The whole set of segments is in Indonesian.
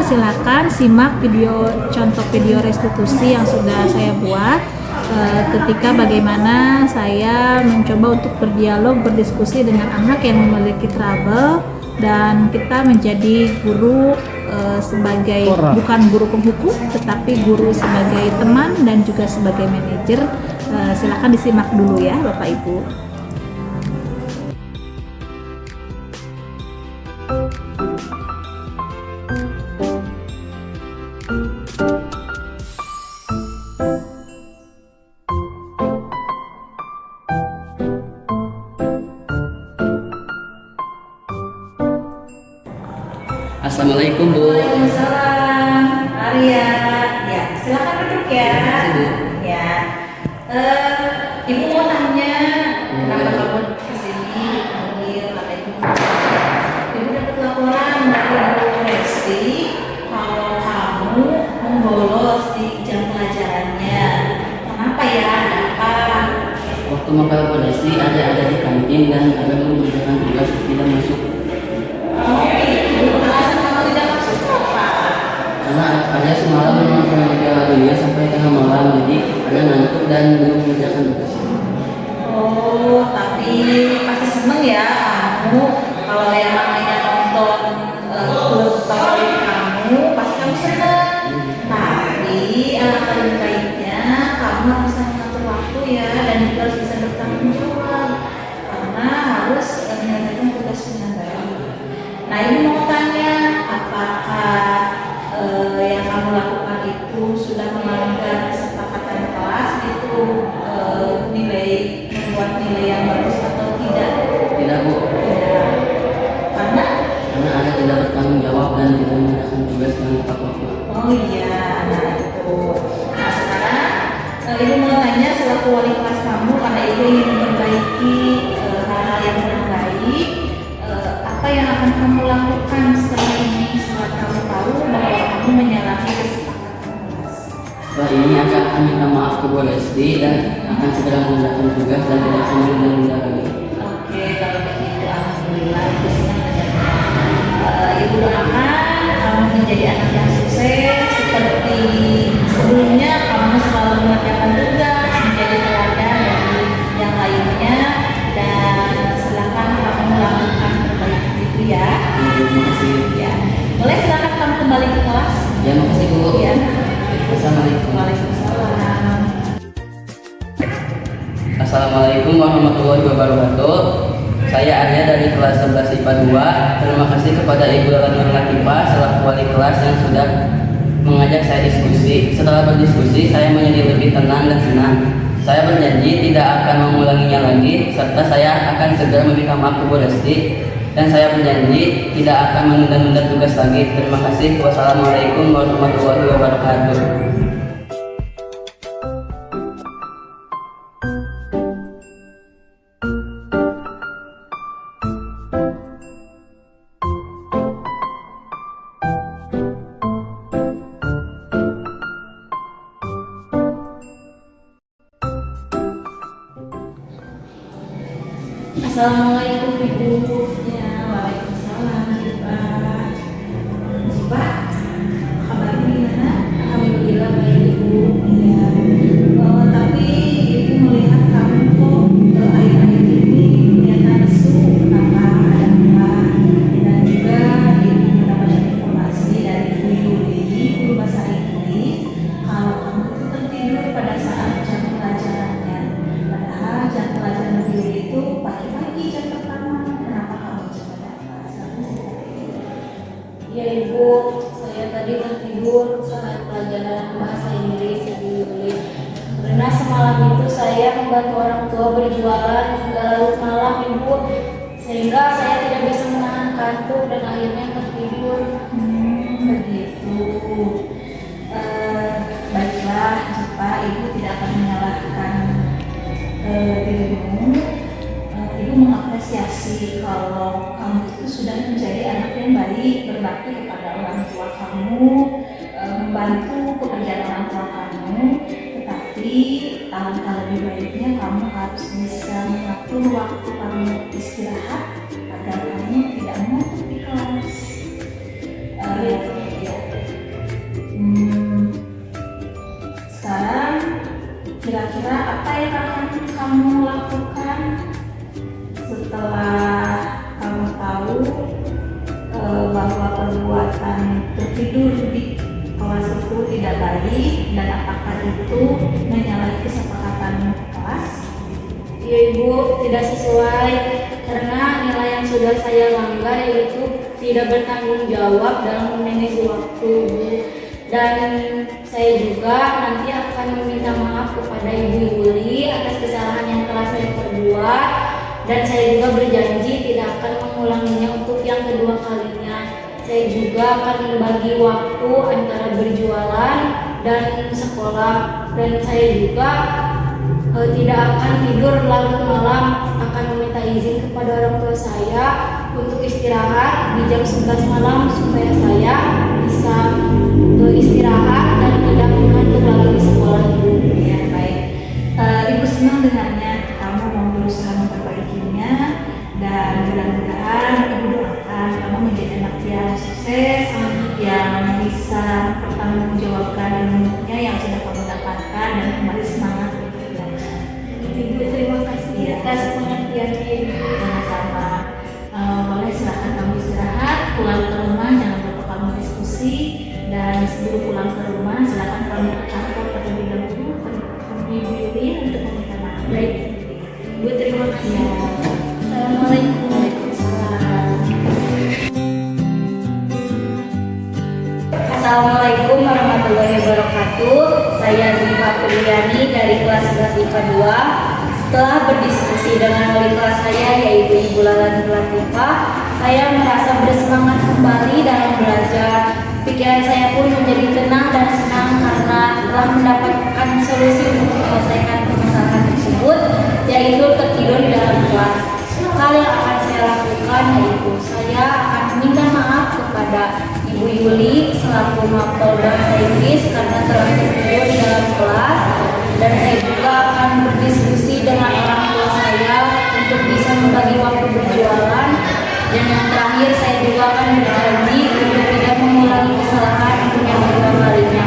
silakan simak contoh video restitusi yang sudah saya buat ketika bagaimana saya mencoba untuk berdialog, berdiskusi dengan anak yang memiliki trouble, dan kita menjadi guru sebagai bukan guru penghukum tetapi guru sebagai teman dan juga sebagai manajer. Silakan disimak dulu ya Bapak Ibu. Assalamualaikum Bu. Waalaikumsalam, Arya. Ya, silakan duduk ya. Ya, Ibu mau tanya, kenapa kamu kesini panggil kata Ibu? Ibu dapat laporan dari Bu Resti kalau kamu membolos di jam pelajarannya. Kenapa ya? Ada apa? Waktu makan kondisi ada di kantin dan ada mengerjakan tugas tidak masuk. Karena ada semalam menonton Piala Dunia sampai tengah malam, jadi ada ngantuk dan belum mengerjakan tugas. Oh, tapi pasti seneng ya kamu kalau yang namanya nonton klub favorit kamu, pasti kamu seneng. Tapi alangkah lebih baiknya kamu harus bisa mengatur waktu ya, dan juga harus bisa bertanggung jawab karena harus menyelesaikan tugas dengan baik. Nah, ini mau tanya, apakah yang kamu lakukan itu sudah melanggar kesepakatan kelas itu, membuat nilai yang bagus atau tidak? Tidak Bu. Tidak. Karena ada tidak bertanggung jawab dan tidak mengerjakan tugas yang tepat waktu. oh iya, nah itu. Nah sekarang Ibu mau tanya selaku wali kelas kamu, karena Ibu ingin memperbaiki hal-hal yang kurang baik, apa yang akan kamu lakukan setelah ini, setelah kamu tahu bahwa kamu menyalahi kesepakatan kelas? Setelah ini akan minta maaf ke Bu Resti dan akan segera mengerjakan tugas dan tidak akan menunda lagi. Oke, kalau begitu alhamdulillah Ibu senang mendengar. Ibu doakan kamu menjadi anak yang sukses seperti sebelumnya kamu selalu mengerjakan tugas, menjadi teladan bagi yang lainnya, dan silakan kamu melakukan perbaikan itu ya. Terima kasih. Ya, boleh silakan kamu kembali ke kelas. Ya, makasih Bu. Ya. Assalamualaikum. Waalaikumsalam. Assalamualaikum warahmatullahi wabarakatuh. Saya Arya dari kelas 11 IPA 2. Terima kasih kepada Ibu Nur Latifah selaku wali kelas yang sudah mengajak saya diskusi. Setelah berdiskusi, saya menjadi lebih tenang dan senang. Saya berjanji tidak akan mengulanginya lagi, serta saya akan segera meminta maaf ke Bu Resti, dan saya berjanji tidak akan menunda-nunda tugas lagi. Terima kasih. Wassalamualaikum warahmatullahi wabarakatuh. Assalamualaikum Ibu. Ya, waalaikumsalam Pak. Pak, kabarnya gimana? Alhamdulillah baik Ibu. Ya. Tapi Ibu melihat kamu kok akhir-akhir ini kelihatan lesu. Kenapa? Ada apa? Dan juga Ibu mendapatkan informasi dari Bu Yuli, guru bahasa Inggris, kalau kamu itu tertidur pada saat jam pelajarannya. Padahal jam pelajaran Bu Yuli itu pagi-pagi jam pertama. Kenapa kamu coba dapat? Ya Ibu, saya tadi tertidur saat pelajaran bahasa Inggris yang ditulis. Karena semalam itu saya membantu orang tua berjualan hingga larut malam Ibu, sehingga saya tidak bisa menahan kantuk dan akhirnya tertidur. Begitu. Baiklah, jika Ibu tidak akan menyalahkan dirimu, Ibu mengapresiasi kalau kamu itu sudah menjadi anak yang baik, berbakti kepada orang tua kamu, membantu pekerjaan orang tua kamu. Tetapi alangkah lebih baiknya kamu harus bisa mengatur waktu kamu istirahat agar kamu tidak mengantuk di kelas. Ya. Kira-kira apa yang akan kamu lakukan setelah kamu tahu bahwa perbuatan tertidur di kelas itu tidak baik, dan apakah itu menyalahi kesepakatan kelas? Ya Ibu, tidak sesuai karena nilai yang sudah saya langgar yaitu tidak bertanggung jawab dalam memanage waktu, Bu. Dan saya juga nanti akan meminta maaf kepada Ibu Yuli atas kesalahan yang telah saya perbuat, dan saya juga berjanji tidak akan mengulanginya untuk yang kedua kalinya. Saya juga akan membagi waktu antara berjualan dan sekolah, dan saya juga tidak akan tidur larut malam, akan meminta izin kepada orang tua saya untuk istirahat di jam 11 malam supaya saya bisa istirahat dan tidak mengantuk lagi di sekolah, Ibu. Ya, baik. Ibu senang dengarnya kamu mau berusaha memperbaikinya, dan mudah-mudahan Ibu doakan kamu menjadi anak yang sukses, yang bisa mempertanggungjawabkan ilmunya yang sudah kamu dapatkan, dan kembali semangat untuk belajar. Ibu, terima kasih atas pengertiannya, Ibu. Sama-sama. Boleh silakan kamu istirahat, pulang ke rumah jangan lupa kamu diskusi, dan sebelum pulang ke rumah silakan kamu ke kantor terlebih dahulu ke Ibu Yuli untuk meminta maaf. Baik, Ibu, terima kasih. Ya. Assalamualaikum. Waalaikumsalam. Assalamualaikum warahmatullahi wabarakatuh. Saya Ziva Kuliani dari kelas 11 IPA 2. Setelah berdiskusi dengan wali kelas saya yaitu Ibu Lala Latifah, saya merasa bersemangat kembali dalam belajar. Pikiran saya pun menjadi tenang dan senang karena telah mendapatkan solusi untuk menyelesaikan permasalahan tersebut, yaitu tertidur di dalam kelas. Hal yang akan saya lakukan yaitu saya akan meminta maaf kepada Ibu Yuli selaku mapel bahasa Inggris karena telah tertidur di dalam kelas, dan saya juga akan berdiskusi dengan orang tua saya untuk bisa membagi waktu berjualan, dan yang terakhir saya juga akan berjanji untuk tidak mengulangi kesalahan untuk yang kedua kalinya.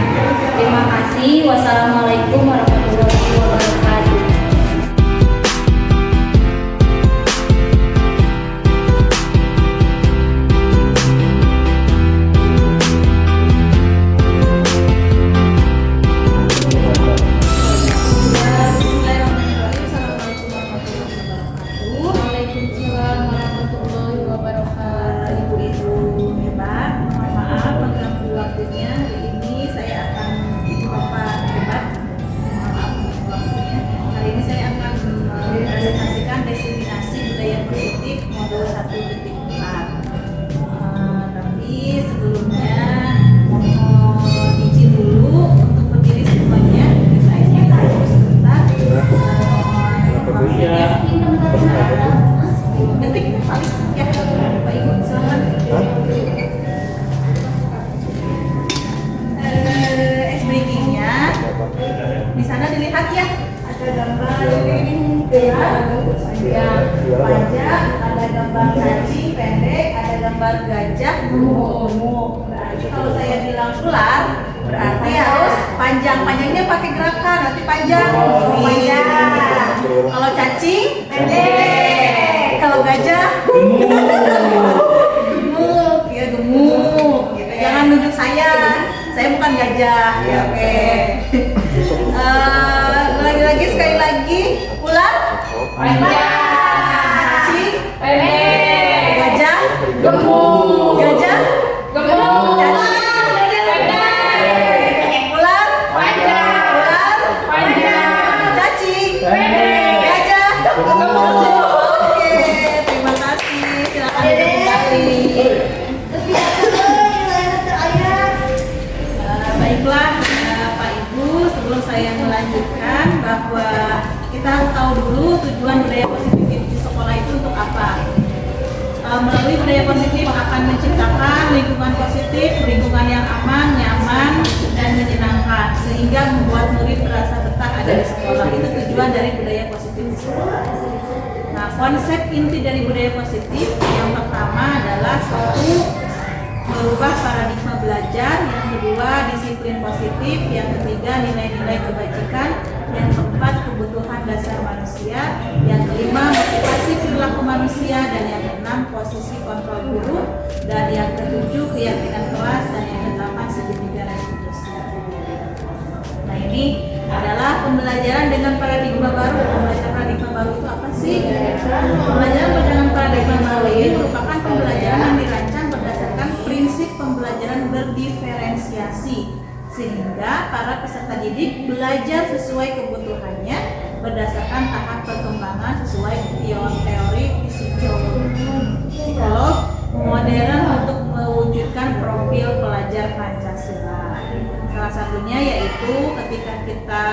Terima kasih. Wassalamualaikum warahmatullahi wabarakatuh. Waalaikumsalam warahmatullahi wabarakatuh. Ibu-ibu hebat, mohon maaf mengganggu waktunya. Hari ini saya akan Bapak hebat, mohon maaf mengganggu waktunya. Hari ini saya akan mempresentasikan definisi budaya positif modul 1.4. Tapi sebelumnya mohon izin dulu untuk berdiri semuanya. Saya dulu sebentar. Detik paling ya, Bapak Ibu silakan. Breakingnya di sana dilihat ya, ada gambar gerak panjang, ada gambar cacing pendek, ada gambar gajah gemuk. Berarti kalau saya bilang ular berarti harus panjang-panjangnya pakai gerakan, nanti panjang. Kalau cacing pendek, kalau gajah gemuk, ya gemuk. Gitu. Jangan nunjuk saya bukan gajah. Ya, oke. Lagi-lagi sekali lagi, ular panjang, cacing pendek, gajah gemuk, gajah gemuk, cacing pendek, ular panjang, cacing pendek, gajah gemuk. Oke, terima kasih. Silakan kembali. Baiklah, Pak Ibu, sebelum saya melanjutkan bahwa kita harus tahu dulu tujuan budaya positif di sekolah itu untuk apa. Melalui budaya positif akan menciptakan lingkungan positif, lingkungan yang aman, nyaman, dan menyenangkan, sehingga membuat murid merasa betah ada di sekolah. Itu tujuan dari budaya positif di sekolah. Nah, konsep inti dari budaya positif yang pertama adalah satu, merubah paradigma belajar, yang kedua disiplin positif, yang ketiga nilai-nilai kebajikan, yang keempat kebutuhan dasar manusia, yang kelima motivasi perilaku manusia, dan yang keenam posisi kontrol guru, dan yang ketujuh keyakinan kelas, dan yang kedelapan segitiga restitusi. Nah, ini adalah pembelajaran dengan paradigma baru. Pembelajaran paradigma baru itu apa sih? Pembelajaran dengan paradigma baru ini merupakan pembelajaran yang dirancang berdasarkan prinsip pembelajaran berdiferensiasi, sehingga para peserta didik belajar sesuai kebutuhannya berdasarkan tahap perkembangan sesuai teori psikolog modern untuk mewujudkan profil pelajar Pancasila. Salah satunya yaitu ketika kita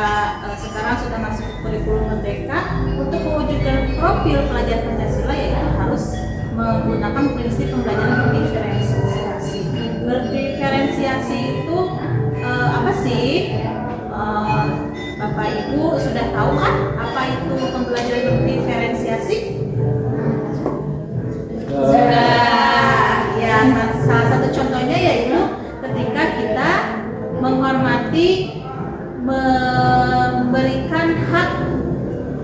sekarang sudah masuk ke kurikulum merdeka, untuk mewujudkan profil pelajar Pancasila yaitu harus menggunakan prinsip pembelajaran berdiferensiasi. Berdiferensiasi itu apa sih? Bapak Ibu sudah tahu kan apa itu pembelajaran berdiferensiasi? Sudah. Ya, salah satu contohnya yaitu ketika kita menghormati, memberikan hak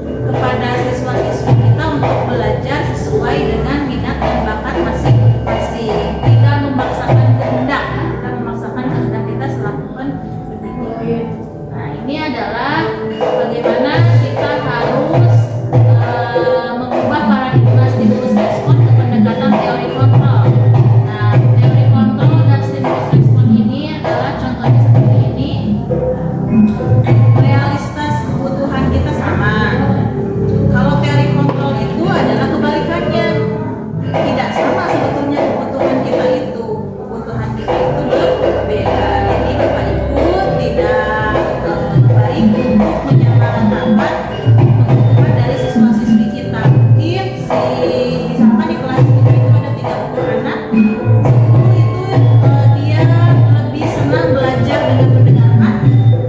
kepada siswa-siswi kita untuk belajar sesuai dengan minat dan bakat masing-masing. Tidak memaksakan kehendak, kita selaku pendidik. Nah, ini adalah bagaimana kita harus mengubah paradigma stimulus respon ke pendekatan teori kontrol. Nah, teori kontrol dan stimulus respon ini adalah contohnya seperti ini. Realitas kebutuhan kita sama. Kalau teori kontrol itu adalah kebalikannya. Tidak sama sebetulnya kebutuhan kita itu. Kebutuhan kita itu berbeda. Jadi Bapak Ibu tidak baik untuk menyamaratakan kebutuhan dari siswa-siswi kita. Mungkin misalkan di kelas kita itu ada 30 anak, 10 itu dia lebih senang belajar dengan mendengarkan,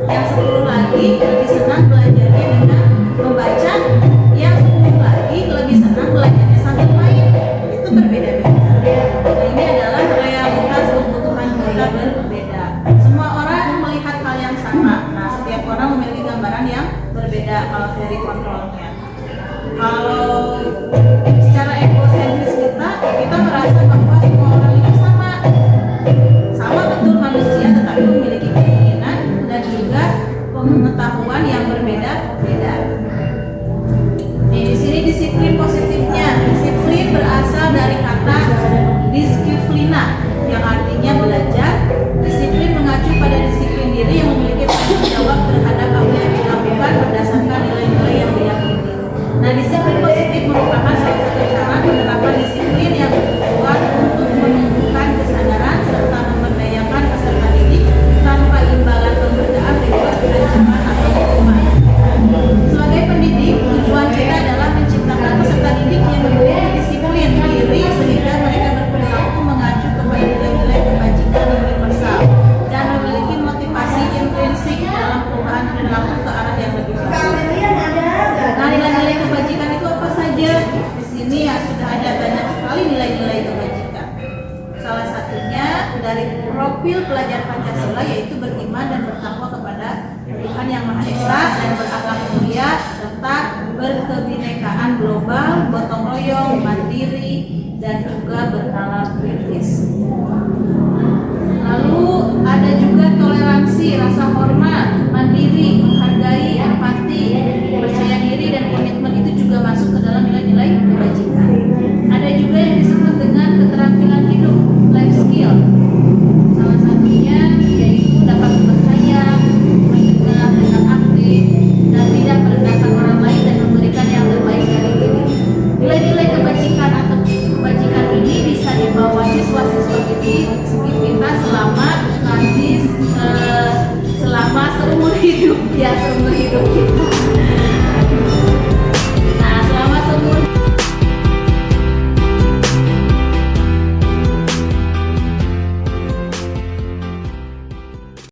yang 10 lagi lebih senang belajarnya dengan membaca, yang 10 lagi lebih senang belajarnya sambil main. Itu berbeda-beda. Nah, ini adalah realitas kebutuhan kita berbeda. Semua orang melihat hal yang sama. Nah, setiap orang memiliki gambaran yang berbeda kalau dari kontrolnya. Kalau secara egosentris kita merasa bahwa semua orang itu sama betul manusia, tetapi memiliki keinginan dan juga pengetahuan yang berbeda-beda. Di sini disiplin positifnya. Disiplin berasal dari kata disiplina yang artinya belajar. Disiplin mengacu pada disiplin diri yang memiliki tanggung jawab terhadap apa yang dilakukan berdasarkan nilai-nilai yang diyakini. Nah, disiplin positif merupakan salah satu cara penerapan disiplin yang bertujuan untuk menumbuhkan kesadaran serta memberdayakan peserta didik tanpa imbalan pemberdayaan di luar perencanaan atau hukuman. Sebagai pendidik, tujuan kita adalah menciptakan peserta didik yang memiliki disiplin diri sehingga mereka berperilaku mengacu kepada nilai-nilai kebajikan universal dan memiliki motivasi intrinsik dalam perubahan perilaku ke arah yang lebih baik. Nah, nilai-nilai kebajikan itu apa saja? Di sini ya sudah ada banyak sekali nilai-nilai kebajikan. Salah satunya dari profil pelajar Pancasila yaitu beriman dan bertakwa kepada Tuhan Yang Maha Esa dan berakhlak mulia serta berkebinekaan global, gotong royong, mandiri, dan juga bernalar kritis. Lalu ada juga toleransi, rasa hormat, mandiri, menghargai, empati, percaya diri, dan komitmen itu juga masuk ke dalam nilai-nilai kebajikan. Ada juga yang disebut dengan keterampilan hidup, life skill. Salah satunya yaitu dapat percaya, mendengar dengan aktif, dan tidak merendahkan orang lain dan memberikan yang terbaik dari diri. Nilai-nilai kebajikan atau kebajikan ini bisa dibawa siswa-siswa kita selama nanti selama seumur hidup kita.